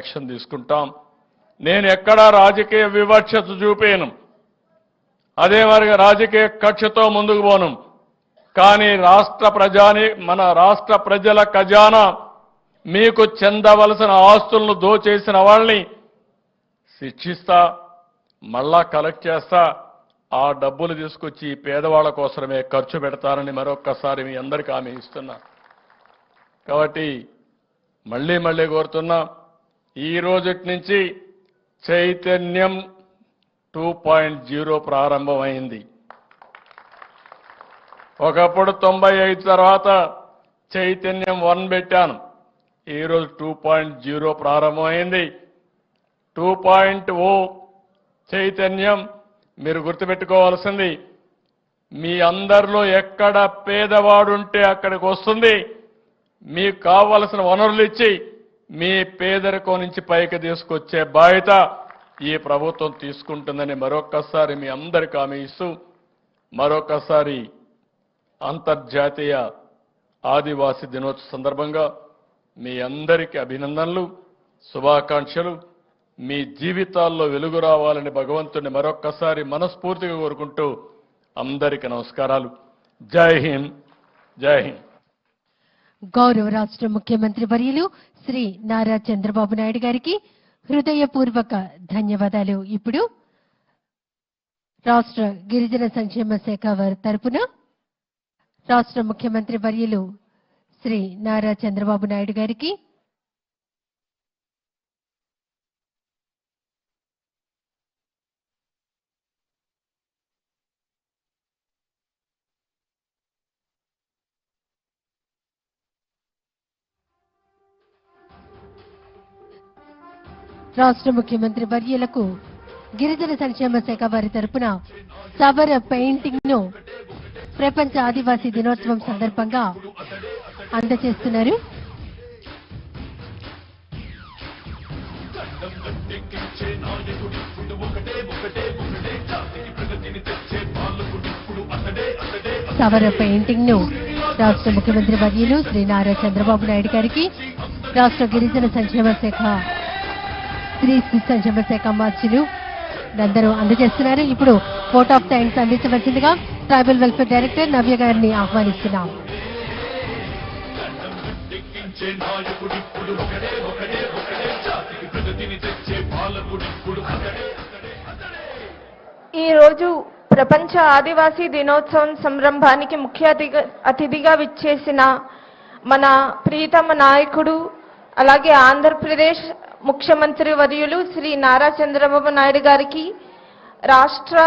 Action తీసుకుంటాం. నేను ఎక్కడా రాజకీయ వివక్షత చూపేను, అదే మరిగా రాజకీయ కక్షతో ముందుకు పోను. కానీ మన రాష్ట్ర ప్రజల ఖజానా మీకు చెందవలసిన ఆస్తులను దోచేసిన వాళ్ళని శిక్షిస్తా, మళ్ళా కలెక్ట్ చేస్తా, ఆ డబ్బులు తీసుకొచ్చి పేదవాళ్ల కోసమే ఖర్చు పెడతానని మరొక్కసారి మీ అందరికీ హామీ ఇస్తున్నా. కాబట్టి మళ్ళీ కోరుతున్నా, ఈ రోజుటి నుంచి చైతన్యం 2.0 ప్రారంభమైంది. ఒకప్పుడు 95 తర్వాత చైతన్యం 1 పెట్టాను. ఈరోజు 2.0 ప్రారంభమైంది. 2.0 చైతన్యం మీరు గుర్తుపెట్టుకోవాల్సింది, మీ అందరిలో ఎక్కడ పేదవాడుంటే అక్కడికి వస్తుంది. మీకు కావలసిన వనరులు ఇచ్చి మీ పేదరికం నుంచి పైకి తీసుకొచ్చే బాధ్యత ఈ ప్రభుత్వం తీసుకుంటుందని మరొక్కసారి మీ అందరికీ హామీ ఇస్తూ, మరొకసారి అంతర్జాతీయ ఆదివాసీ దినోత్సవ సందర్భంగా మీ అందరికీ అభినందనలు, శుభాకాంక్షలు. మీ జీవితాల్లో వెలుగు రావాలని భగవంతుని మరొక్కసారి మనస్ఫూర్తిగా కోరుకుంటూ అందరికీ నమస్కారాలు. జై హింద్, జై హింద్. గౌరవ రాష్ట్ర ముఖ్యమంత్రి వర్యులు శ్రీ నారా చంద్రబాబు నాయుడు గారికి హృదయపూర్వక ధన్యవాదాలు. ఇప్పుడు రాష్ట్ర గిరిజన సంక్షేమ శాఖ వారి తరపున రాష్ట్ర ముఖ్యమంత్రి వర్యులు శ్రీ నారా చంద్రబాబు నాయుడు గారికి రాష్ట్ర ముఖ్యమంత్రి వర్యులకు గిరిజన సంక్షేమ శాఖ వారి తరపున సవర పెయింటింగ్ ను ప్రపంచ ఆదివాసీ దినోత్సవం సందర్భంగా అందజేస్తున్నారు. సవర పెయింటింగ్ ను రాష్ట్ర ముఖ్యమంత్రి వర్యులు శ్రీ నారా చంద్రబాబు నాయుడు గారికి రాష్ట్ర గిరిజన సంక్షేమ శాఖ స్త్రీ సంక్షేమ శాఖ మార్చులు అందరూ అందజేస్తున్నారు. ఇప్పుడు కోట్ ఆఫ్ థ్యాంక్స్ అందించవలసిందిగా ట్రైబల్ వెల్ఫేర్ డైరెక్టర్ నవ్య గారిని ఆహ్వానిస్తున్నాం. ఈ రోజు ప్రపంచ ఆదివాసీ దినోత్సవం సంరంభానికి ముఖ్య అతిథిగా విచ్చేసిన మన ప్రియతమ నాయకుడు, అలాగే ఆంధ్రప్రదేశ్ ముఖ్యమంత్రి వర్యులు శ్రీ నారా చంద్రబాబు నాయుడు గారికి రాష్ట్ర